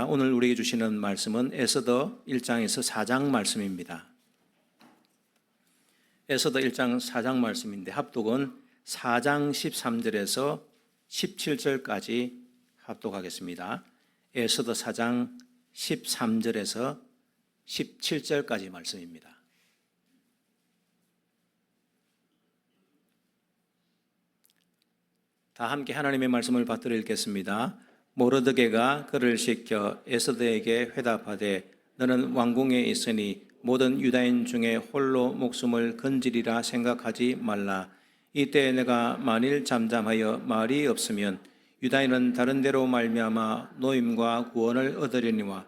오늘 우리에게 주시는 말씀은 에스더 1장에서 4장 말씀입니다. 에스더 1장 4장 말씀인데 합독은 4장 13절에서 17절까지 합독하겠습니다. 에스더 4장 13절에서 17절까지 말씀입니다. 다 함께 하나님의 말씀을 받들어 읽겠습니다. 모르드게가 그를 시켜 에스더에게 회답하되 너는 왕궁에 있으니 모든 유다인 중에 홀로 목숨을 건지리라 생각하지 말라. 이때 내가 만일 잠잠하여 말이 없으면 유다인은 다른 데로 말미암아 노임과 구원을 얻으려니와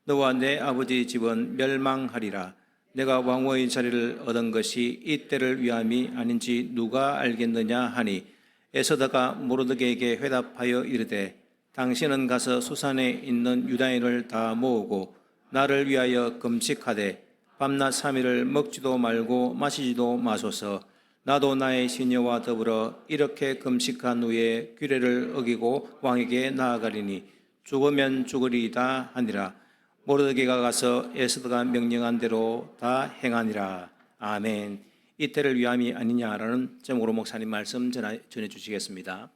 너와 내 아버지 집은 멸망하리라. 내가 왕후의 자리를 얻은 것이 이때를 위함이 아닌지 누가 알겠느냐 하니 에스더가 모르드게에게 회답하여 이르되 당신은 가서 수산에 있는 유다인을 다 모으고 나를 위하여 금식하되 밤낮 3일을 먹지도 말고 마시지도 마소서. 나도 나의 시녀와 더불어 이렇게 금식한 후에 규례를 어기고 왕에게 나아가리니 죽으면 죽으리이다 하니라. 모르드게가 가서 에스더가 명령한 대로 다 행하니라. 아멘. 이때를 위함이 아니냐라는 제목으로 목사님 말씀 전해 주시겠습니다.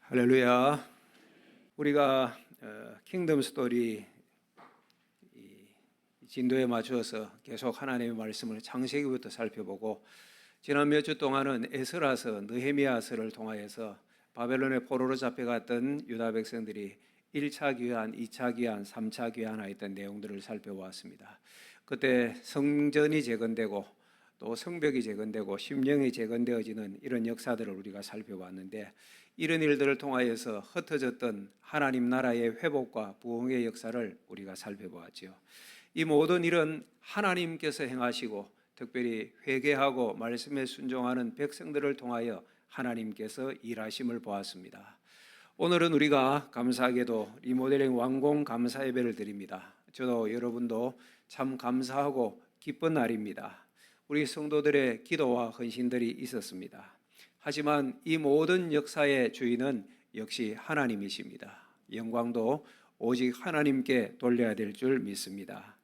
할렐루야. 우리가 킹덤 스토리 진도에 맞추어서 계속 하나님의 말씀을 창세기부터 살펴보고 지난 몇 주 동안은 에스라서 느헤미야서를 통하여서 바벨론의 포로로 잡혀갔던 유다 백성들이 1차 귀환, 2차 귀환, 3차 귀환하였던 내용들을 살펴보았습니다. 그때 성전이 재건되고 또 성벽이 재건되고 심령이 재건되어지는 이런 역사들을 우리가 살펴봤는데 이런 일들을 통하여서 흩어졌던 하나님 나라의 회복과 부흥의 역사를 우리가 살펴보았죠. 이 모든 일은 하나님께서 행하시고 특별히 회개하고 말씀에 순종하는 백성들을 통하여 하나님께서 일하심을 보았습니다. 오늘은 우리가 감사하게도 리모델링 완공 감사 예배를 드립니다. 저도 여러분도 참 감사하고 기쁜 날입니다. 우리 성도들의 기도와 헌신들이 있었습니다. 하지만 이 모든 역사의 주인은 역시 하나님이십니다. 영광도 오직 하나님께 돌려야 될 줄 믿습니다.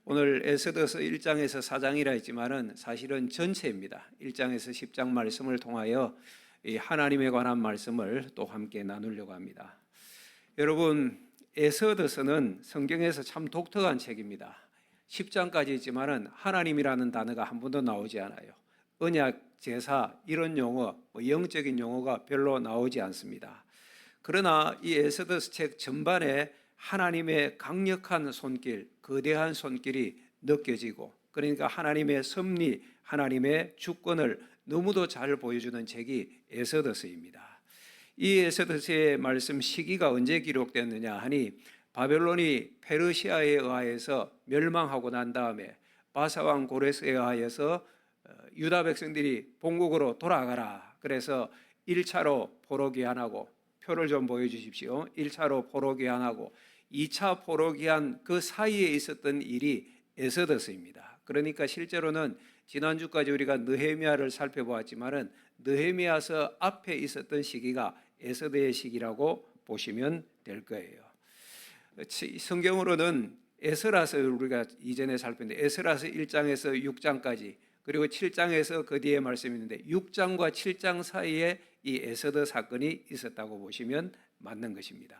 오늘 에스더서 1장에서 4장이라 했지만은 사실은 전체입니다. 1장에서 10장 말씀을 통하여 이 하나님에 관한 말씀을 또 함께 나누려고 합니다. 여러분, 에스더서는 성경에서 참 독특한 책입니다. 10장까지 있지만은 하나님이라는 단어가 한 번도 나오지 않아요. 언약, 제사 이런 용어, 영적인 용어가 별로 나오지 않습니다. 그러나 이 에스더서 책 전반에 하나님의 강력한 손길, 거대한 손길이 느껴지고 그러니까 하나님의 섭리, 하나님의 주권을 너무도 잘 보여주는 책이 에스더서입니다. 이 에스더서의 말씀 시기가 언제 기록됐느냐 하니 바벨론이 페르시아에 의하여서 멸망하고 난 다음에 바사왕 고레스에 의하여서 유다 백성들이 본국으로 돌아가라. 그래서 1차로 포로 귀환하고 표를 좀 보여주십시오. 1차로 포로 귀환하고 2차 포로 귀환 그 사이에 있었던 일이 에스더서입니다. 그러니까 실제로는 지난주까지 우리가 느헤미야를 살펴보았지만은 느헤미야서 앞에 있었던 시기가 에스더의 시기라고 보시면 될 거예요. 성경으로는 에스라서를 우리가 이전에 살폈는데 에스라서 1장에서 6장까지 그리고 7장에서 그 뒤에 말씀이 있는데 6장과 7장 사이에 이 에스더 사건이 있었다고 보시면 맞는 것입니다.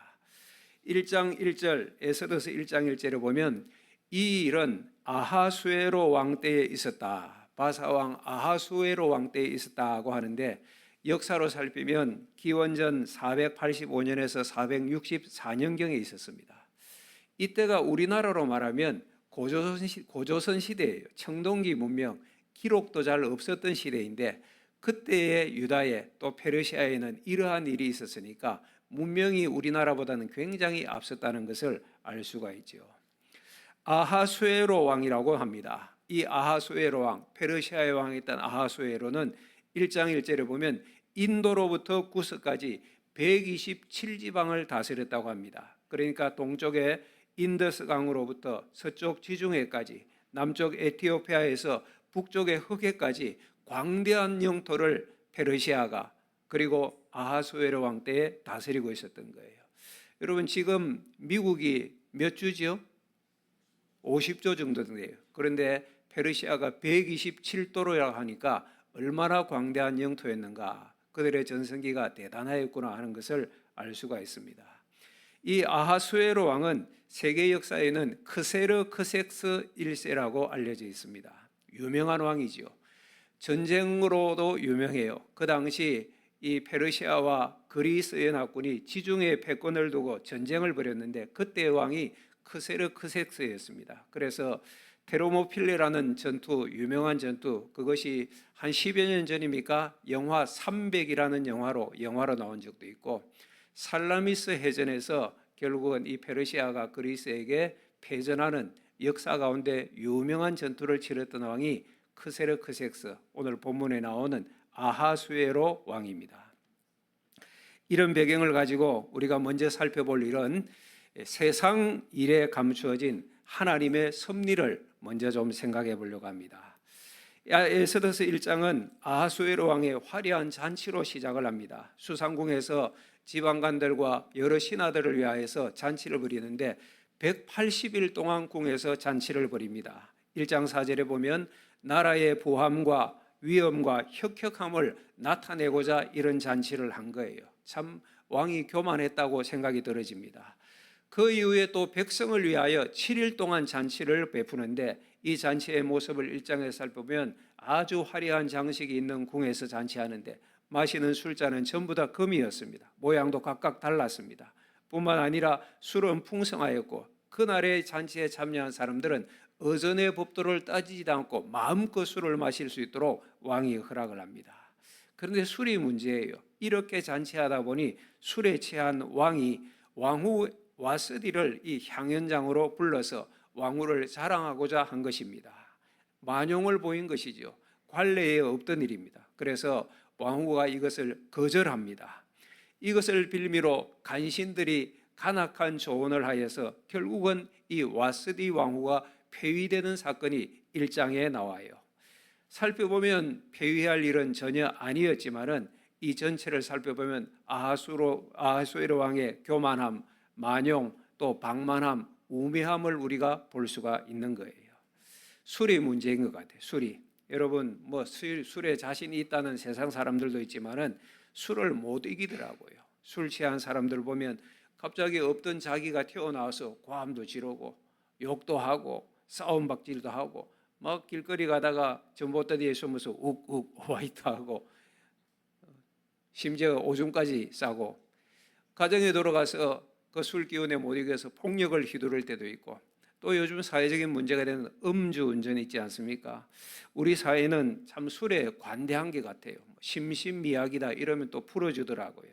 1장 1절 에스더서 1장 1절에 보면 이 일은 아하수에로 왕 때에 있었다. 바사왕 아하수에로 왕 때에 있었다고 하는데 역사로 살피면 기원전 485년에서 464년경에 있었습니다. 이때가 우리나라로 말하면 고조선 시대예요. 청동기 문명, 기록도 잘 없었던 시대인데 그때의 유다에 또 페르시아에는 이러한 일이 있었으니까 문명이 우리나라보다는 굉장히 앞섰다는 것을 알 수가 있죠. 아하수에로 왕이라고 합니다. 이 아하수에로 왕, 페르시아의 왕이었던 아하수에로는 1장 1절에 보면 인도로부터 구스까지 127지방을 다스렸다고 합니다. 그러니까 동쪽에 인더스 강으로부터 서쪽 지중해까지, 남쪽 에티오피아에서 북쪽의 흑해까지 광대한 영토를 페르시아가 그리고 아하수에로 왕 때에 다스리고 있었던 거예요. 여러분, 지금 미국이 몇 주죠? 50조 정도 돼요. 그런데 페르시아가 127도로라고 하니까 얼마나 광대한 영토였는가, 그들의 전성기가 대단하였구나 하는 것을 알 수가 있습니다. 이 아하수에로 왕은 세계 역사에는 크세르크섹스 1세라고 알려져 있습니다. 유명한 왕이지요. 전쟁으로도 유명해요. 그 당시 이 페르시아와 그리스 연합군이 지중해 패권을 두고 전쟁을 벌였는데 그때의 왕이 크세르크섹스였습니다. 그래서 테르모필레라는 전투, 유명한 전투, 그것이 한 10여 년 전입니까? 영화 300이라는 영화로 나온 적도 있고, 살라미스 해전에서 결국은 이 페르시아가 그리스에게 패전하는 역사 가운데 유명한 전투를 치렀던 왕이 크세르크섹스, 오늘 본문에 나오는 아하수에로 왕입니다. 이런 배경을 가지고 우리가 먼저 살펴볼 일은 세상 일에 감추어진 하나님의 섭리를 먼저 좀 생각해 보려고 합니다. 에스더서 1장은 아하수에로 왕의 화려한 잔치로 시작을 합니다. 수상궁에서 지방관들과 여러 신하들을 위하여서 잔치를 벌이는데 180일 동안 궁에서 잔치를 벌입니다. 1장 4절에 보면 나라의 부함과 위엄과 혁혁함을 나타내고자 이런 잔치를 한 거예요. 참 왕이 교만했다고 생각이 들어집니다. 그 이후에 또 백성을 위하여 7일 동안 잔치를 베푸는데 이 잔치의 모습을 1장에서 살펴보면 아주 화려한 장식이 있는 궁에서 잔치하는데 마시는 술잔은 전부 다 금이었습니다. 모양도 각각 달랐습니다. 뿐만 아니라 술은 풍성하였고 그날의 잔치에 참여한 사람들은 어전의 법도를 따지지도 않고 마음껏 술을 마실 수 있도록 왕이 허락을 합니다. 그런데 술이 문제예요. 이렇게 잔치하다 보니 술에 취한 왕이 왕후 와스디를 이 향연장으로 불러서 왕후를 자랑하고자 한 것입니다. 만용을 보인 것이죠. 관례에 없던 일입니다. 그래서 왕후가 이것을 거절합니다. 이것을 빌미로 간신들이 간악한 조언을 하여서 결국은 이 와스디 왕후가 폐위되는 사건이 1장에 나와요. 살펴보면 폐위할 일은 전혀 아니었지만은 이 전체를 살펴보면 아하수에로 왕의 교만함, 만용, 또 방만함, 우매함을 우리가 볼 수가 있는 거예요. 술이 문제인 것 같아요. 술이. 여러분, 뭐 술에 자신이 있다는 세상 사람들도 있지만은 술을 못 이기더라고요. 술 취한 사람들 보면 갑자기 없던 자기가 튀어나와서 고함도 지르고 욕도 하고 싸움박질도 하고 막 길거리 가다가 전봇대에 숨어서 욱욱 화이트하고 심지어 오줌까지 싸고 가정에 돌아가서 그 술 기운에 못 이겨서 폭력을 휘두를 때도 있고, 또 요즘 사회적인 문제가 되는 음주운전이 있지 않습니까? 우리 사회는 참 술에 관대한 게 같아요. 심신미약이다 이러면 또 풀어주더라고요.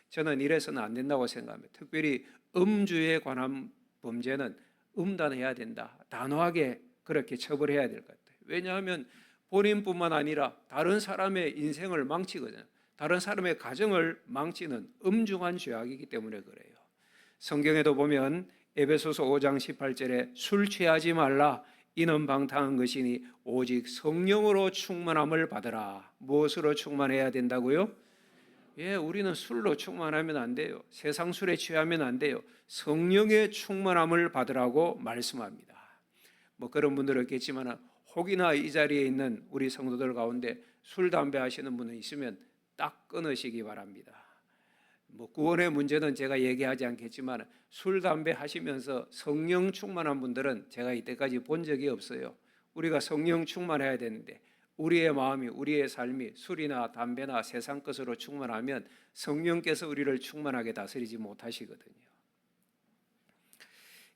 저는 이래서는 안 된다고 생각합니다. 특별히 음주에 관한 범죄는 음단해야 된다. 단호하게 그렇게 처벌해야 될 것 같아요. 왜냐하면 본인뿐만 아니라 다른 사람의 인생을 망치거든요. 다른 사람의 가정을 망치는 엄중한 죄악이기 때문에 그래요. 성경에도 보면 에베소서 5장 18절에 술 취하지 말라 이는 방탕한 것이니 오직 성령으로 충만함을 받으라. 무엇으로 충만해야 된다고요? 우리는 술로 충만하면 안 돼요. 세상 술에 취하면 안 돼요. 성령의 충만함을 받으라고 말씀합니다. 뭐 그런 분들은 있겠지만 혹이나 이 자리에 있는 우리 성도들 가운데 술, 담배 하시는 분은 있으면 딱 끊으시기 바랍니다. 뭐 구원의 문제는 제가 얘기하지 않겠지만 술, 담배 하시면서 성령 충만한 분들은 제가 이때까지 본 적이 없어요. 우리가 성령 충만해야 되는데 우리의 마음이, 우리의 삶이 술이나 담배나 세상 것으로 충만하면 성령께서 우리를 충만하게 다스리지 못하시거든요.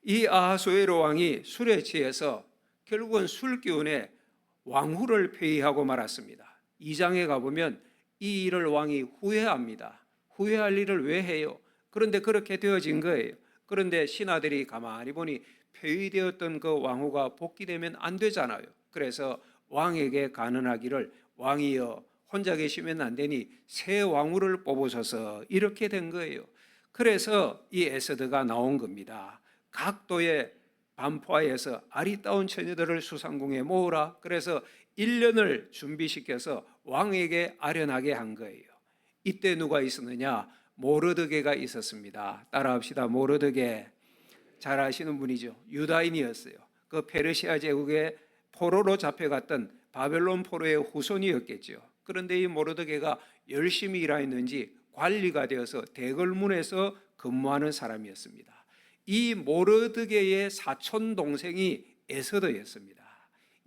이 아하수에로 왕이 술에 취해서 결국은 술 기운에 왕후를 폐위하고 말았습니다. 2장에 가보면 이 일을 왕이 후회합니다. 후회할 일을 왜 해요? 그런데 그렇게 되어진 거예요. 그런데 신하들이 가만히 보니 폐위되었던 그 왕후가 복귀되면 안 되잖아요. 그래서 왕에게 간언하기를 왕이여 혼자 계시면 안 되니 새 왕후를 뽑으소서, 이렇게 된 거예요. 그래서 이 에스더가 나온 겁니다. 각도의 반포하에서 아리따운 처녀들을 수상궁에 모으라. 그래서 1년을 준비시켜서 왕에게 아련하게 한 거예요. 이때 누가 있었느냐? 모르드게가 있었습니다. 따라합시다. 모르드게. 잘 아시는 분이죠. 유다인이었어요. 그 페르시아 제국의 포로로 잡혀갔던 바벨론 포로의 후손이었겠죠. 그런데 이 모르드게가 열심히 일하였는지 관리가 되어서 대궐문에서 근무하는 사람이었습니다. 이 모르드게의 사촌 동생이 에스더였습니다.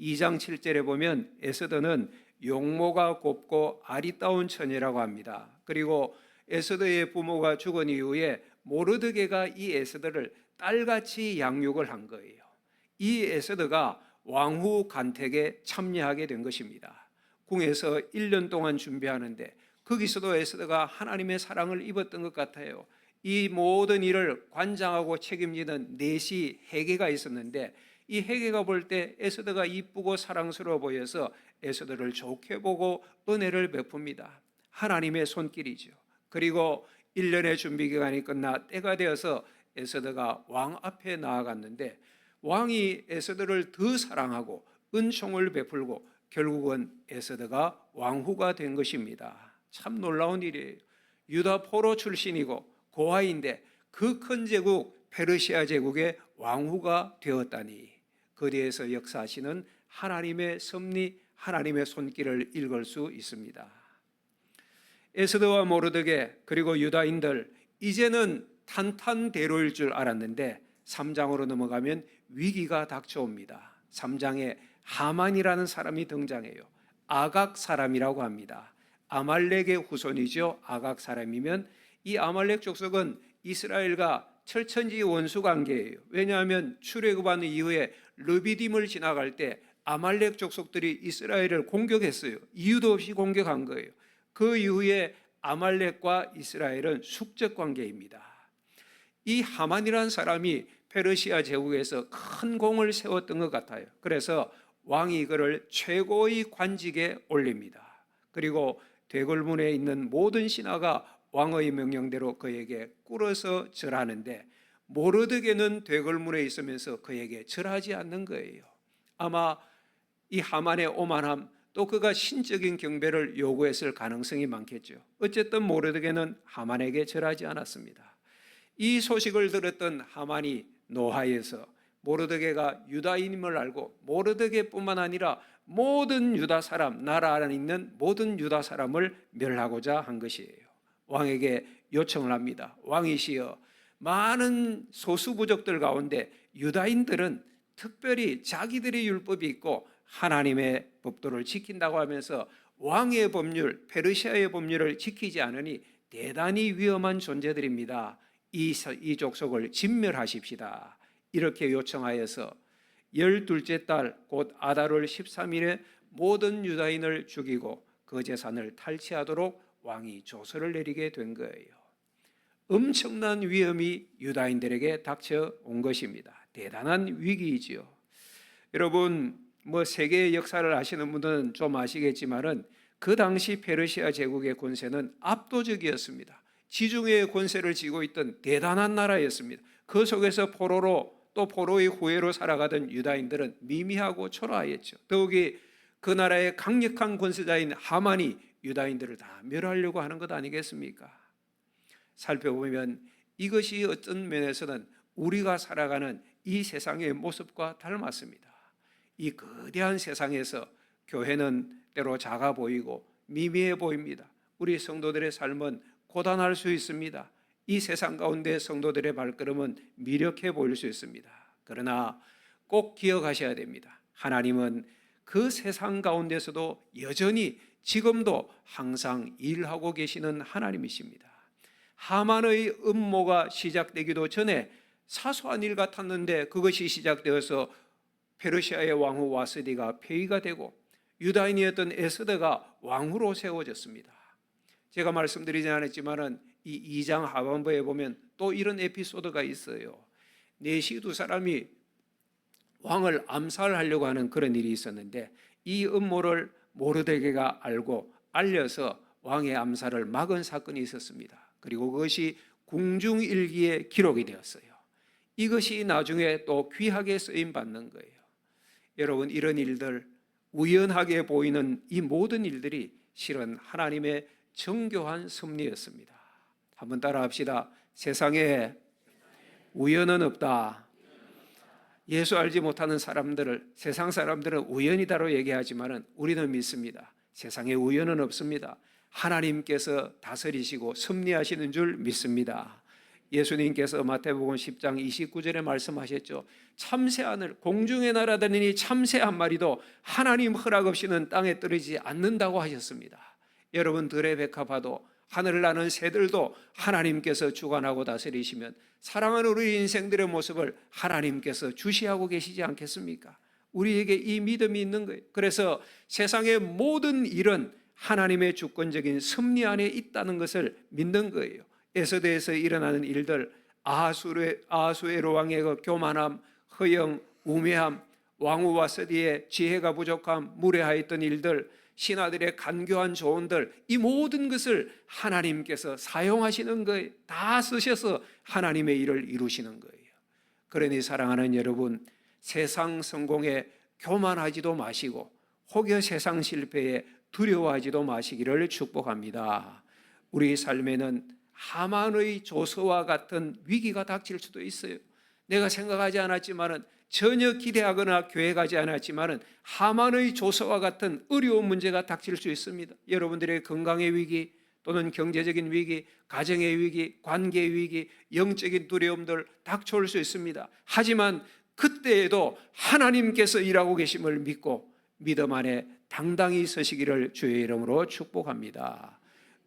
2장 7절에 보면 에스더는 용모가 곱고 아리따운 처녀라고 합니다. 그리고 에스더의 부모가 죽은 이후에 모르드게가 이 에스더를 딸같이 양육을 한 거예요. 이 에스더가 왕후 간택에 참여하게 된 것입니다. 궁에서 1년 동안 준비하는데 거기서도 에스더가 하나님의 사랑을 입었던 것 같아요. 이 모든 일을 관장하고 책임지는 넷이 헤게가 있었는데 이 헤게가 볼 때 에스더가 이쁘고 사랑스러워 보여서 에스더를 좋게 보고 은혜를 베풉니다. 하나님의 손길이죠. 그리고 1년의 준비 기간이 끝나 때가 되어서 에스더가 왕 앞에 나아갔는데 왕이 에스더를 더 사랑하고 은총을 베풀고 결국은 에스더가 왕후가 된 것입니다. 참 놀라운 일이에요. 유다 포로 출신이고 고아인데 그 큰 제국 페르시아 제국의 왕후가 되었다니 거기에서 역사하시는 하나님의 섭리, 하나님의 손길을 읽을 수 있습니다. 에스더와 모르드게 그리고 유다인들 이제는 탄탄대로일 줄 알았는데 3장으로 넘어가면 위기가 닥쳐옵니다. 3장에 하만이라는 사람이 등장해요. 아각 사람이라고 합니다. 아말렉의 후손이죠. 아각 사람이면 이 아말렉 족속은 이스라엘과 철천지 원수 관계예요. 왜냐하면 출애굽한 이후에 르비딤을 지나갈 때 아말렉 족속들이 이스라엘을 공격했어요. 이유도 없이 공격한 거예요. 그 이후에 아말렉과 이스라엘은 숙적 관계입니다. 이 하만이라는 사람이 페르시아 제국에서 큰 공을 세웠던 것 같아요. 그래서 왕이 그를 최고의 관직에 올립니다. 그리고 대궐문에 있는 모든 신하가 왕의 명령대로 그에게 꿇어서 절하는데 모르드게는 대궐문에 있으면서 그에게 절하지 않는 거예요. 아마 이 하만의 오만함 또 그가 신적인 경배를 요구했을 가능성이 많겠죠. 어쨌든 모르드게는 하만에게 절하지 않았습니다. 이 소식을 들었던 하만이 노하에서 모르드게가 유다인임을 알고 모르드게뿐만 아니라 모든 유다 사람, 나라 안에 있는 모든 유다 사람을 멸하고자 한 것이에요. 왕에게 요청을 합니다. 왕이시여, 많은 소수 부족들 가운데 유다인들은 특별히 자기들의 율법이 있고 하나님의 법도를 지킨다고 하면서 왕의 법률, 페르시아의 법률을 지키지 않으니 대단히 위험한 존재들입니다. 이 족속을 진멸하십시다. 이렇게 요청하여서 12째 달 곧 아달월 13일에 모든 유다인을 죽이고 그 재산을 탈취하도록 왕이 조서를 내리게 된 거예요. 엄청난 위험이 유다인들에게 닥쳐온 것입니다. 대단한 위기이지요. 여러분 세계의 역사를 아시는 분들은 좀 아시겠지만은 그 당시 페르시아 제국의 권세는 압도적이었습니다. 지중해의 권세를 쥐고 있던 대단한 나라였습니다. 그 속에서 포로로 또 포로의 후예로 살아가던 유다인들은 미미하고 초라하였죠. 더욱이 그 나라의 강력한 권세자인 하만이 유다인들을 다 멸하려고 하는 것 아니겠습니까? 살펴보면 이것이 어떤 면에서는 우리가 살아가는 이 세상의 모습과 닮았습니다. 이 거대한 세상에서 교회는 때로 작아 보이고 미미해 보입니다. 우리 성도들의 삶은 고단할 수 있습니다. 이 세상 가운데 성도들의 발걸음은 미력해 보일 수 있습니다. 그러나 꼭 기억하셔야 됩니다. 하나님은 그 세상 가운데서도 여전히 지금도 항상 일하고 계시는 하나님이십니다. 하만의 음모가 시작되기도 전에 사소한 일 같았는데 그것이 시작되어서 페르시아의 왕후 와스디가 폐위가 되고 유다인이었던 에스더가 왕후로 세워졌습니다. 제가 말씀드리지 않았지만은 이 2장 하반부에 보면 또 이런 에피소드가 있어요. 넷이 두 사람이 왕을 암살하려고 하는 그런 일이 있었는데 이 음모를 모르드게가 알고 알려서 왕의 암살을 막은 사건이 있었습니다. 그리고 그것이 궁중일기에 기록이 되었어요. 이것이 나중에 또 귀하게 쓰임 받는 거예요. 여러분, 이런 일들, 우연하게 보이는 이 모든 일들이 실은 하나님의 정교한 섭리였습니다. 한번 따라합시다. 세상에 우연은 없다. 예수 알지 못하는 사람들을, 세상 사람들은 우연이다로 얘기하지만 우리는 믿습니다. 세상에 우연은 없습니다. 하나님께서 다스리시고 섭리하시는 줄 믿습니다. 예수님께서 마태복음 10장 29절에 말씀하셨죠. 참새 하늘, 공중에 날아다니니 참새 한 마리도 하나님 허락 없이는 땅에 떨어지지 않는다고 하셨습니다. 여러분, 들의 백합화도 하늘을 나는 새들도 하나님께서 주관하고 다스리시면 사랑하는 우리 인생들의 모습을 하나님께서 주시하고 계시지 않겠습니까? 우리에게 이 믿음이 있는 거예요. 그래서 세상의 모든 일은 하나님의 주권적인 섭리 안에 있다는 것을 믿는 거예요. 에서대에서 일어나는 일들, 아하수에로 왕의 그 교만함, 허영, 우매함, 왕후와 서디의 지혜가 부족함, 무례하였던 일들, 신하들의 간교한 조언들, 이 모든 것을 하나님께서 사용하시는 거예요. 다 쓰셔서 하나님의 일을 이루시는 거예요. 그러니 사랑하는 여러분, 세상 성공에 교만하지도 마시고 혹여 세상 실패에 두려워하지도 마시기를 축복합니다. 우리 삶에는 하만의 조서와 같은 위기가 닥칠 수도 있어요. 내가 생각하지 않았지만은, 전혀 기대하거나 계획하지 않았지만은 하만의 조서와 같은 어려운 문제가 닥칠 수 있습니다. 여러분들의 건강의 위기 또는 경제적인 위기, 가정의 위기, 관계의 위기, 영적인 두려움들 닥쳐올 수 있습니다. 하지만 그때에도 하나님께서 일하고 계심을 믿고 믿음 안에 당당히 서시기를 주의 이름으로 축복합니다.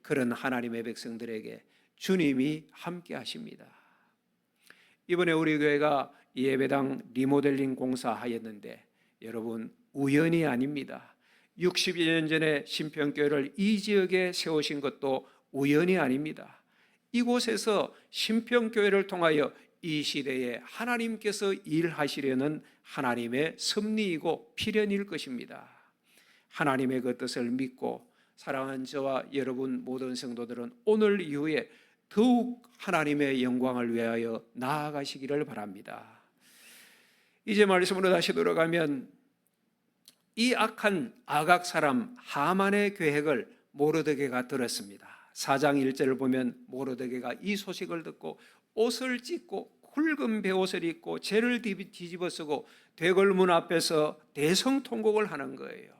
그런 하나님의 백성들에게 주님이 함께 하십니다. 이번에 우리 교회가 예배당 리모델링 공사하였는데 여러분, 우연이 아닙니다. 60여 년 전에 신평교회를 이 지역에 세우신 것도 우연이 아닙니다. 이곳에서 신평교회를 통하여 이 시대에 하나님께서 일하시려는 하나님의 섭리이고 필연일 것입니다. 하나님의 그 뜻을 믿고 사랑하는 저와 여러분 모든 성도들은 오늘 이후에 더욱 하나님의 영광을 위하여 나아가시기를 바랍니다. 이제 말씀으로 다시 돌아가면 이 악한 아각 사람 하만의 계획을 모르드게가 들었습니다. 4장 1절을 보면 모르드게가 이 소식을 듣고 옷을 찢고 굵은 베옷을 입고 재를 뒤집어 쓰고 대궐문 앞에서 대성통곡을 하는 거예요.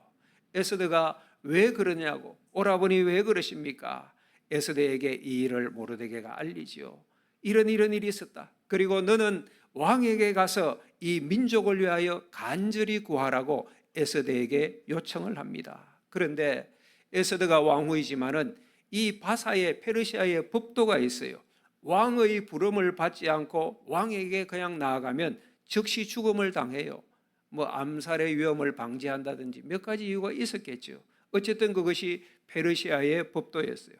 에스더가 왜 그러냐고, 오라버니 왜 그러십니까? 에스더에게 이 일을 모르드게가 알리지요. 이런 일이 있었다. 그리고 너는 왕에게 가서 이 민족을 위하여 간절히 구하라고 에스더에게 요청을 합니다. 그런데 에스더가 왕후이지만은 이 바사의 페르시아의 법도가 있어요. 왕의 부름을 받지 않고 왕에게 그냥 나아가면 즉시 죽음을 당해요. 뭐 암살의 위험을 방지한다든지 몇 가지 이유가 있었겠죠. 어쨌든 그것이 페르시아의 법도였어요.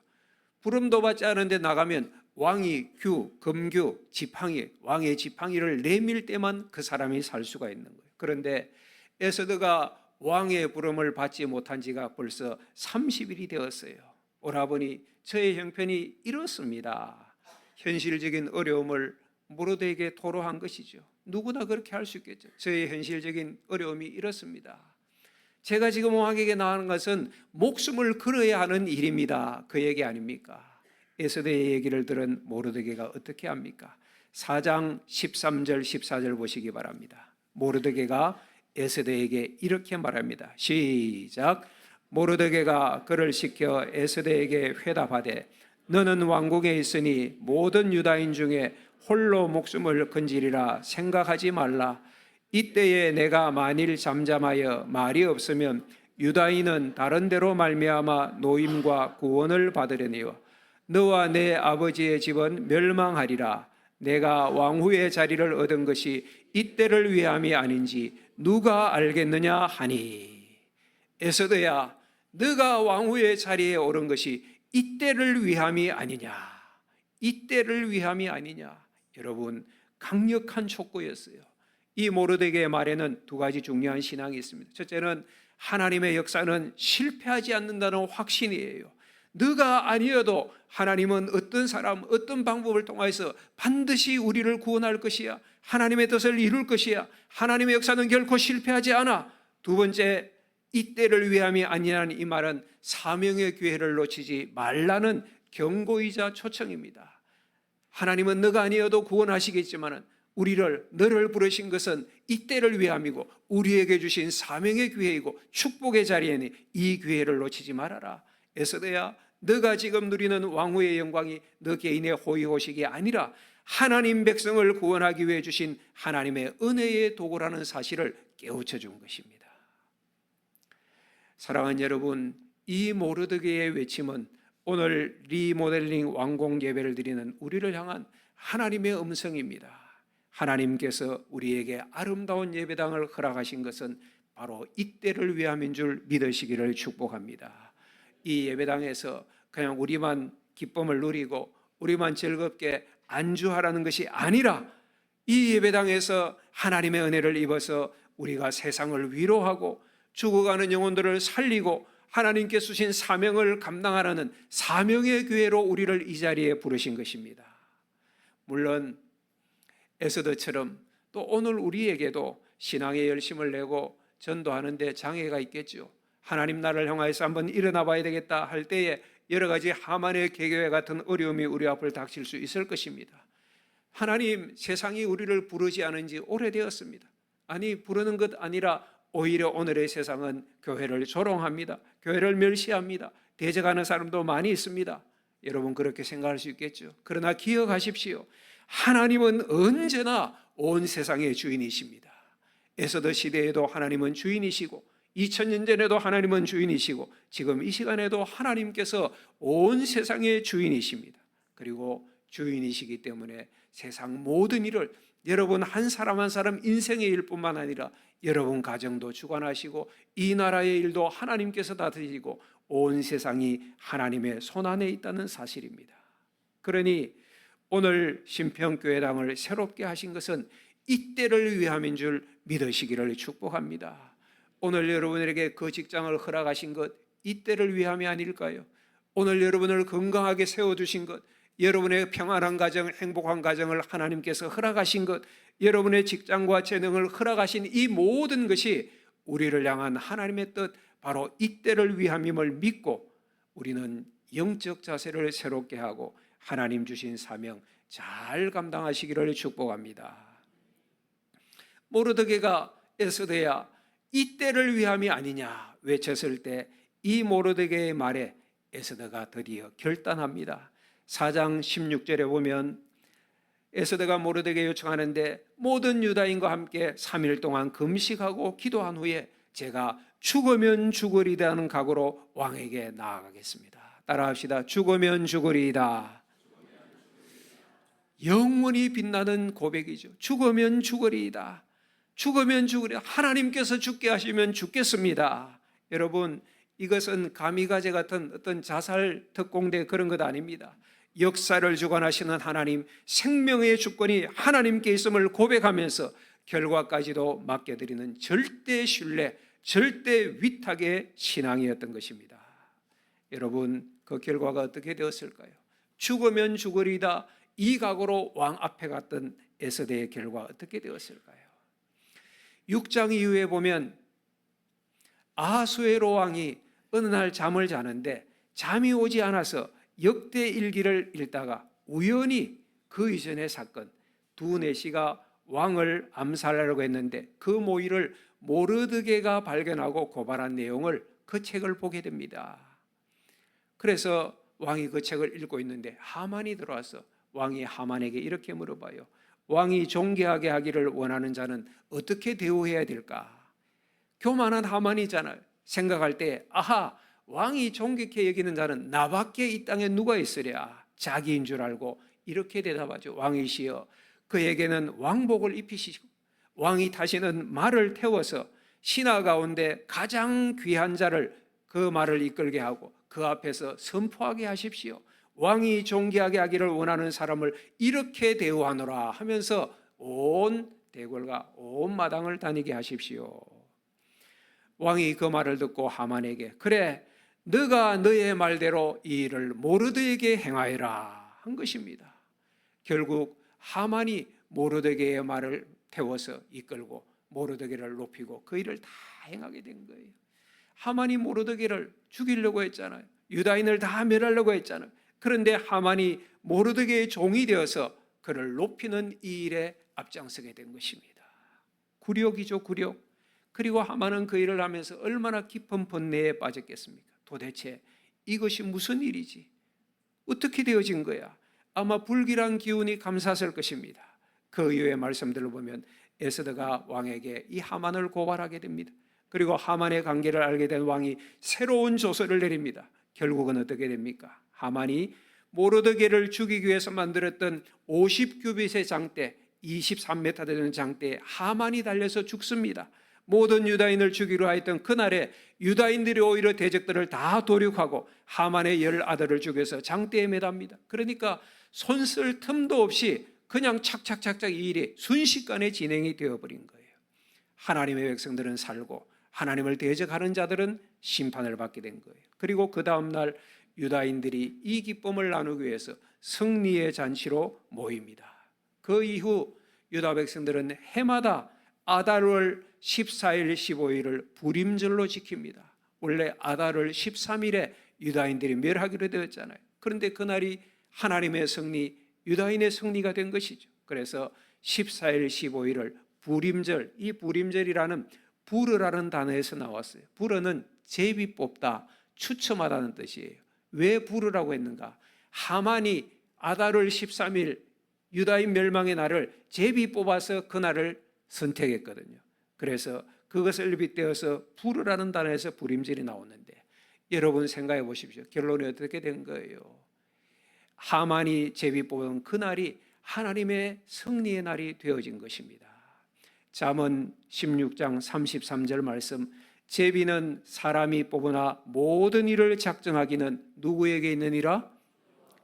부름도 받지 않은데 나가면 왕이 금규, 지팡이, 왕의 지팡이를 내밀 때만 그 사람이 살 수가 있는 거예요. 그런데 에스더가 왕의 부름을 받지 못한 지가 벌써 30일이 되었어요. 오라버니, 저의 형편이 이렇습니다. 현실적인 어려움을 모르드게에게 토로한 것이죠. 누구나 그렇게 할 수 있겠죠. 저의 현실적인 어려움이 이렇습니다. 제가 지금 왕에게 나가는 것은 목숨을 걸어야 하는 일입니다. 그 얘기 아닙니까? 에스더의 얘기를 들은 모르드게가 어떻게 합니까? 4장 13절 14절 보시기 바랍니다. 모르드게가 에스더에게 이렇게 말합니다. 시작. 모르드게가 그를 시켜 에스더에게 회답하되 너는 왕궁에 있으니 모든 유다인 중에 홀로 목숨을 건지리라 생각하지 말라. 이때에 내가 만일 잠잠하여 말이 없으면 유다인은 다른 데로 말미암아 노임과 구원을 받으려니와 너와 내 아버지의 집은 멸망하리라. 내가 왕후의 자리를 얻은 것이 이때를 위함이 아닌지 누가 알겠느냐 하니. 에스더야, 너가 왕후의 자리에 오른 것이 이때를 위함이 아니냐. 이때를 위함이 아니냐. 여러분, 강력한 촉구였어요. 이 모르드게의 말에는 두 가지 중요한 신앙이 있습니다. 첫째는 하나님의 역사는 실패하지 않는다는 확신이에요. 너가 아니어도 하나님은 어떤 사람, 어떤 방법을 통해서 반드시 우리를 구원할 것이야. 하나님의 뜻을 이룰 것이야. 하나님의 역사는 결코 실패하지 않아. 두 번째, 이때를 위함이 아니라는 이 말은 사명의 기회를 놓치지 말라는 경고이자 초청입니다. 하나님은 너가 아니어도 구원하시겠지만 너를 부르신 것은 이때를 위함이고 우리에게 주신 사명의 기회이고 축복의 자리에니 이 기회를 놓치지 말아라. 에스더야, 너가 지금 누리는 왕후의 영광이 너 개인의 호의호식이 아니라 하나님 백성을 구원하기 위해 주신 하나님의 은혜의 도구라는 사실을 깨우쳐 준 것입니다. 사랑하는 여러분, 이 모르드게의 외침은 오늘 리모델링 왕궁 예배를 드리는 우리를 향한 하나님의 음성입니다. 하나님께서 우리에게 아름다운 예배당을 허락하신 것은 바로 이때를 위함인 줄 믿으시기를 축복합니다. 이 예배당에서 그냥 우리만 기쁨을 누리고 우리만 즐겁게 안주하라는 것이 아니라 이 예배당에서 하나님의 은혜를 입어서 우리가 세상을 위로하고 죽어가는 영혼들을 살리고 하나님께 주신 사명을 감당하라는 사명의 기회로 우리를 이 자리에 부르신 것입니다. 물론 에스더처럼 또 오늘 우리에게도 신앙의 열심을 내고 전도하는 데 장애가 있겠죠. 하나님 나라를 향하여서 한번 일어나 봐야 되겠다 할 때에 여러 가지 하만의 개교회 같은 어려움이 우리 앞을 닥칠 수 있을 것입니다. 하나님, 세상이 우리를 부르지 않은 지 오래되었습니다. 아니, 부르는 것 아니라 오히려 오늘의 세상은 교회를 조롱합니다. 교회를 멸시합니다. 대적하는 사람도 많이 있습니다. 여러분 그렇게 생각할 수 있겠죠. 그러나 기억하십시오. 하나님은 언제나 온 세상의 주인이십니다. 에스더 시대에도 하나님은 주인이시고 2000년 전에도 하나님은 주인이시고 지금 이 시간에도 하나님께서 온 세상의 주인이십니다. 그리고 주인이시기 때문에 세상 모든 일을 여러분 한 사람 한 사람 인생의 일뿐만 아니라 여러분 가정도 주관하시고 이 나라의 일도 하나님께서 다스리시고 온 세상이 하나님의 손안에 있다는 사실입니다. 그러니 오늘 신평교회당을 새롭게 하신 것은 이때를 위함인 줄 믿으시기를 축복합니다. 오늘 여러분에게 그 직장을 허락하신 것 이때를 위함이 아닐까요? 오늘 여러분을 건강하게 세워주신 것, 여러분의 평안한 가정, 행복한 가정을 하나님께서 허락하신 것, 여러분의 직장과 재능을 허락하신 이 모든 것이 우리를 향한 하나님의 뜻, 바로 이때를 위함임을 믿고 우리는 영적 자세를 새롭게 하고 하나님 주신 사명 잘 감당하시기를 축복합니다. 모르드게가 에스더야 이때를 위함이 아니냐 외쳤을 때 이 모르드게의 말에 에스더가 드디어 결단합니다. 4장 16절에 보면 에스더가 모르드게에 요청하는데 모든 유다인과 함께 3일 동안 금식하고 기도한 후에 제가 죽으면 죽으리다는 각오로 왕에게 나아가겠습니다. 따라합시다. 죽으면 죽으리이다. 영원히 빛나는 고백이죠. 죽으면 죽으리이다. 죽으면 죽으리이다. 하나님께서 죽게 하시면 죽겠습니다. 여러분, 이것은 가미가제 같은 어떤 자살 특공대 그런 것 아닙니다. 역사를 주관하시는 하나님, 생명의 주권이 하나님께 있음을 고백하면서 결과까지도 맡겨드리는 절대 신뢰, 절대 위탁의 신앙이었던 것입니다. 여러분, 그 결과가 어떻게 되었을까요? 죽으면 죽으리다 이 각오로 왕 앞에 갔던 에스더의 결과 어떻게 되었을까요? 6장 이후에 보면 아하수에로 왕이 어느 날 잠을 자는데 잠이 오지 않아서 역대 일기를 읽다가 우연히 그 이전의 사건, 두네시가 왕을 암살하려고 했는데 그 모의를 모르드게가 발견하고 고발한 내용을 그 책을 보게 됩니다. 그래서 왕이 그 책을 읽고 있는데 하만이 들어와서 왕이 하만에게 이렇게 물어봐요. 왕이 존귀하게 하기를 원하는 자는 어떻게 대우해야 될까? 교만한 하만이잖아요. 생각할 때 아하, 왕이 존귀케 여기는 자는 나밖에 이 땅에 누가 있으랴? 자기인 줄 알고 이렇게 대답하죠. 왕이시여, 그에게는 왕복을 입히시고 왕이 타시는 말을 태워서 신하 가운데 가장 귀한 자를 그 말을 이끌게 하고 그 앞에서 선포하게 하십시오. 왕이 존귀하게 하기를 원하는 사람을 이렇게 대우하노라 하면서 온 대궐과 온 마당을 다니게 하십시오. 왕이 그 말을 듣고 하만에게 그래, 너가 너의 말대로 이 일을 모르드에게 행하여라 한 것입니다. 결국 하만이 모르드게의 말을 태워서 이끌고 모르드게를 높이고 그 일을 다 행하게 된 거예요. 하만이 모르드게를 죽이려고 했잖아요. 유다인을 다 멸하려고 했잖아요. 그런데 하만이 모르드게의 종이 되어서 그를 높이는 이 일에 앞장서게 된 것입니다. 굴욕이죠, 굴욕. 그리고 하만은 그 일을 하면서 얼마나 깊은 번뇌에 빠졌겠습니까? 도대체 이것이 무슨 일이지? 어떻게 되어진 거야? 아마 불길한 기운이 감쌌을 것입니다. 그 이후의 말씀들을 보면 에스더가 왕에게 이 하만을 고발하게 됩니다. 그리고 하만의 관계를 알게 된 왕이 새로운 조서를 내립니다. 결국은 어떻게 됩니까? 하만이 모르드게를 죽이기 위해서 만들었던 50규빗의 장대, 23m 되는 장대에 하만이 달려서 죽습니다. 모든 유다인을 죽이려 하였던 그날에 유다인들이 오히려 대적들을 다 도륙하고 하만의 10아들을 죽여서 장대에 매답니다. 그러니까 손 쓸 틈도 없이 그냥 착착착착 이 일이 순식간에 진행이 되어버린 거예요. 하나님의 백성들은 살고 하나님을 대적하는 자들은 심판을 받게 된 거예요. 그리고 그 다음날 유다인들이 이 기쁨을 나누기 위해서 승리의 잔치로 모입니다. 그 이후 유다 백성들은 해마다 아달월 14일, 15일을 불임절로 지킵니다. 원래 아달월 13일에 유다인들이 멸하기로 되었잖아요. 그런데 그날이 하나님의 승리, 유다인의 승리가 된 것이죠. 그래서 14일, 15일을 불임절, 이 불임절이라는 부르라는 단어에서 나왔어요. 부르는 제비 뽑다, 추첨하다는 뜻이에요. 왜 부르라고 했는가? 하만이 아달월 13일 유다인 멸망의 날을 제비 뽑아서 그날을 선택했거든요. 그래서 그것을 빗대어서 부르라는 단어에서 불임절이 나오는데 여러분 생각해 보십시오. 결론이 어떻게 된 거예요? 하만이 제비 뽑은 그날이 하나님의 승리의 날이 되어진 것입니다. 잠언 16장 33절 말씀, 제비는 사람이 뽑으나 모든 일을 작정하기는 누구에게 있느니라?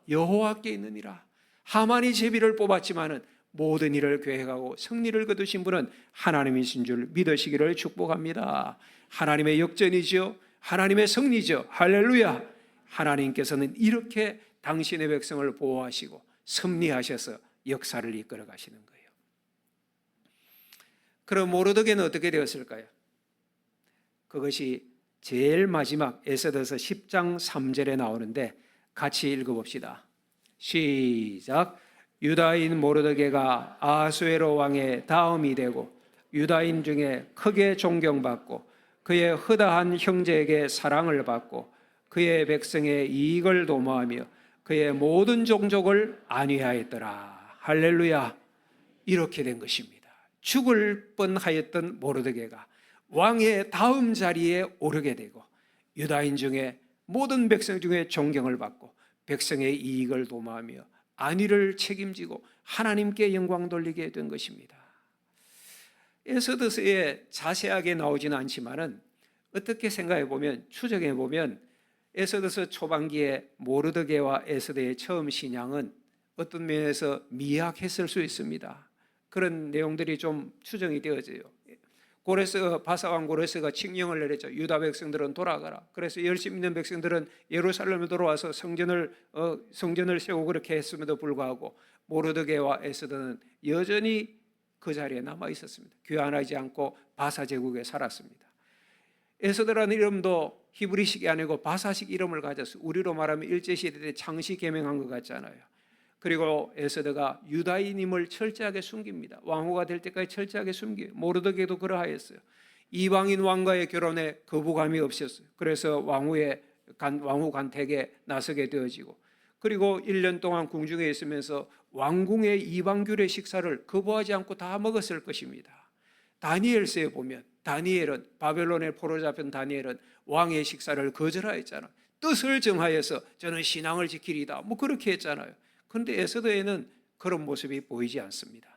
여호와께 있느니라. 하만이 제비를 뽑았지만은 모든 일을 계획하고 승리를 거두신 분은 하나님이신 줄 믿으시기를 축복합니다. 하나님의 역전이죠. 하나님의 승리죠. 할렐루야. 하나님께서는 이렇게 당신의 백성을 보호하시고 섭리하셔서 역사를 이끌어 가시는 거예요. 그럼 모르드게는 어떻게 되었을까요? 그것이 제일 마지막 에스더서 10장 3절에 나오는데 같이 읽어봅시다. 시작. 유다인 모르드게가 아수에로 왕의 다음이 되고 유다인 중에 크게 존경받고 그의 허다한 형제에게 사랑을 받고 그의 백성의 이익을 도모하며 그의 모든 종족을 안위하였더라. 할렐루야. 이렇게 된 것입니다. 죽을 뻔하였던 모르드게가 왕의 다음 자리에 오르게 되고 유다인 중에 모든 백성 중에 존경을 받고 백성의 이익을 도모하며 안위를 책임지고 하나님께 영광 돌리게 된 것입니다. 에스더서에 자세하게 나오지는 않지만은 어떻게 생각해 보면, 추정해 보면 에스더서 초반기에 모르드게와 에스더의 처음 신앙은 어떤 면에서 미약했을 수 있습니다. 그런 내용들이 좀 추정이 되어져요. 바사왕 고레스가 칙령을 내렸죠. 유다 백성들은 돌아가라. 그래서 열심 있는 백성들은 예루살렘에 돌아와서 성전을 세우고 그렇게 했음에도 불구하고 모르드게와 에스더는 여전히 그 자리에 남아 있었습니다. 귀환하지 않고 바사 제국에 살았습니다. 에스더라는 이름도 히브리식이 아니고 바사식 이름을 가졌어요. 우리로 말하면 일제시대 때 창시 개명한 것 같잖아요. 그리고 에스더가 유다인임을 철저하게 숨깁니다. 왕후가 될 때까지 철저하게 숨겨요. 모르드게도 그러하였어요. 이방인 왕과의 결혼에 거부감이 없었어요. 그래서 왕후 간택에 나서게 되어지고, 그리고 1년 동안 궁중에 있으면서 왕궁의 이방귤의 식사를 거부하지 않고 다 먹었을 것입니다. 다니엘서에 보면 다니엘은, 바벨론에 포로 잡힌 다니엘은 왕의 식사를 거절하였잖아요. 뜻을 정하여서 저는 신앙을 지키리다, 뭐 그렇게 했잖아요. 그런데 에스더에는 그런 모습이 보이지 않습니다.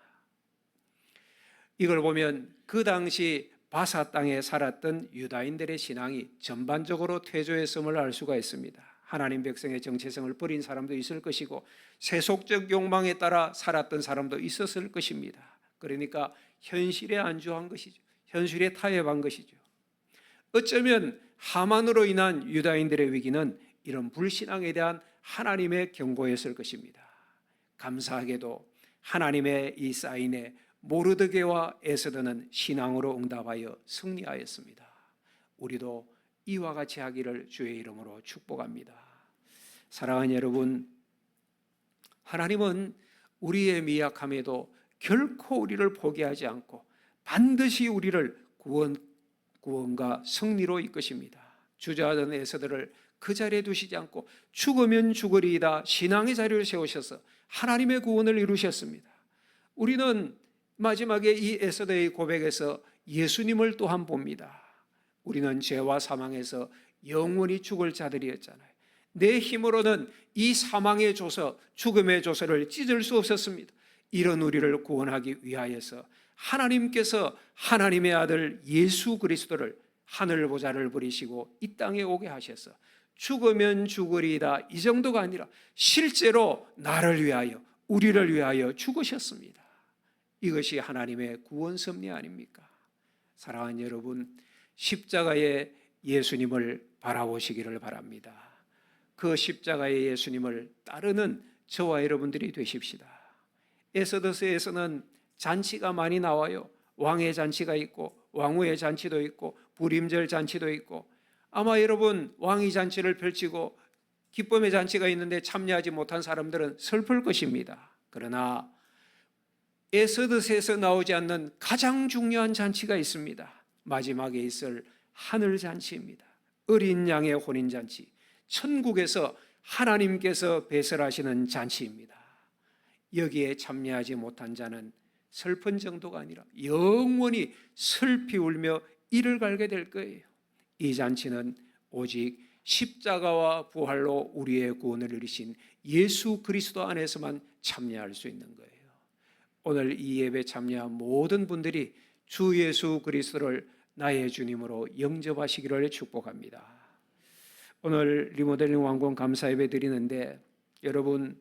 이걸 보면 그 당시 바사 땅에 살았던 유다인들의 신앙이 전반적으로 퇴조했음을 알 수가 있습니다. 하나님 백성의 정체성을 버린 사람도 있을 것이고 세속적 욕망에 따라 살았던 사람도 있었을 것입니다. 그러니까 현실에 안주한 것이죠. 현실에 타협한 것이죠. 어쩌면 하만으로 인한 유다인들의 위기는 이런 불신앙에 대한 하나님의 경고였을 것입니다. 감사하게도 하나님의 이 사인에 모르드게와 에스더는 신앙으로 응답하여 승리하였습니다. 우리도 이와 같이 하기를 주의 이름으로 축복합니다. 사랑하는 여러분, 하나님은 우리의 미약함에도 결코 우리를 포기하지 않고 반드시 우리를 구원과 승리로 이끄십니다. 주저하던 에서들을 그 자리에 두시지 않고 죽으면 죽으리이다 신앙의 자리를 세우셔서 하나님의 구원을 이루셨습니다. 우리는 마지막에 이 에서더의 고백에서 예수님을 또한 봅니다. 우리는 죄와 사망에서 영원히 죽을 자들이었잖아요. 내 힘으로는 이 사망의 조서, 죽음의 조서를 찢을 수 없었습니다. 이런 우리를 구원하기 위하여서 하나님께서 하나님의 아들 예수 그리스도를 하늘 보좌를 버리시고 이 땅에 오게 하셔서 죽으면 죽으리이다 이 정도가 아니라 실제로 나를 위하여 우리를 위하여 죽으셨습니다. 이것이 하나님의 구원 섭리 아닙니까? 사랑하는 여러분, 십자가의 예수님을 바라보시기를 바랍니다. 그 십자가의 예수님을 따르는 저와 여러분들이 되십시다. 에스더서에서는 잔치가 많이 나와요. 왕의 잔치가 있고 왕후의 잔치도 있고 불임절 잔치도 있고, 아마 여러분 왕의 잔치를 펼치고 기쁨의 잔치가 있는데 참여하지 못한 사람들은 슬플 것입니다. 그러나 에스더서에서 나오지 않는 가장 중요한 잔치가 있습니다. 마지막에 있을 하늘 잔치입니다. 어린 양의 혼인 잔치, 천국에서 하나님께서 배설하시는 잔치입니다. 여기에 참여하지 못한 자는 슬픈 정도가 아니라 영원히 슬피 울며 이를 갈게 될 거예요. 이 잔치는 오직 십자가와 부활로 우리의 구원을 이루신 예수 그리스도 안에서만 참여할 수 있는 거예요. 오늘 이 예배 참여한 모든 분들이 주 예수 그리스도를 나의 주님으로 영접하시기를 축복합니다. 오늘 리모델링 완공 감사 예배 드리는데, 여러분,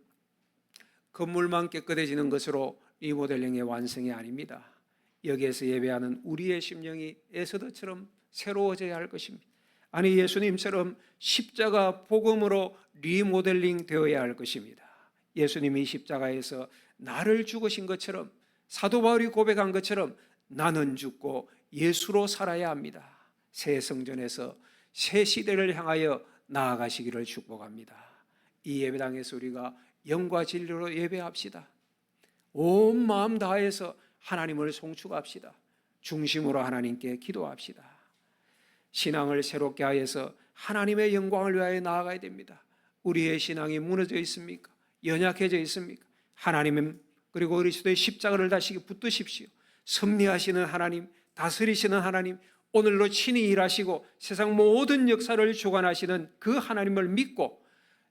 건물만 깨끗해지는 것으로 리모델링의 완성이 아닙니다. 여기에서 예배하는 우리의 심령이 에스더처럼 새로워져야 할 것입니다. 아니, 예수님처럼 십자가 복음으로 리모델링 되어야 할 것입니다. 예수님이 십자가에서 나를 죽으신 것처럼, 사도 바울이 고백한 것처럼 나는 죽고 예수로 살아야 합니다. 새 성전에서 새 시대를 향하여 나아가시기를 축복합니다. 이 예배당에서 우리가 영과 진리로 예배합시다. 온 마음 다해서 하나님을 송축합시다. 중심으로 하나님께 기도합시다. 신앙을 새롭게 하여서 하나님의 영광을 위하여 나아가야 됩니다. 우리의 신앙이 무너져 있습니까? 연약해져 있습니까? 하나님, 그리고 그리스도의 십자가를 다시 붙드십시오. 섭리하시는 하나님, 다스리시는 하나님, 오늘로 친히 일하시고 세상 모든 역사를 주관하시는 그 하나님을 믿고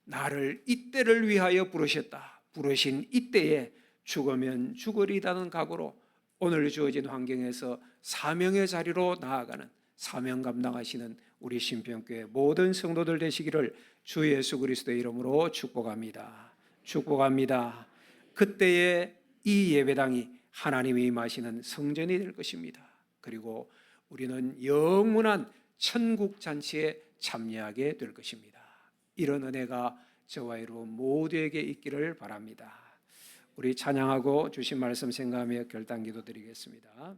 나를 이때를 위하여 부르셨다. 부르신 이때에 죽으면 죽으리다는 각오로 오늘 주어진 환경에서 사명의 자리로 나아가는 사명 감당하시는 우리 신평교회 모든 성도들 되시기를 주 예수 그리스도의 이름으로 축복합니다. 축복합니다. 그때에 이 예배당이 하나님이 임하시는 성전이 될 것입니다. 그리고 우리는 영원한 천국 잔치에 참여하게 될 것입니다. 이런 은혜가 저와 여러분 모두에게 있기를 바랍니다. 우리 찬양하고 주신 말씀 생각하며 결단 기도 드리겠습니다.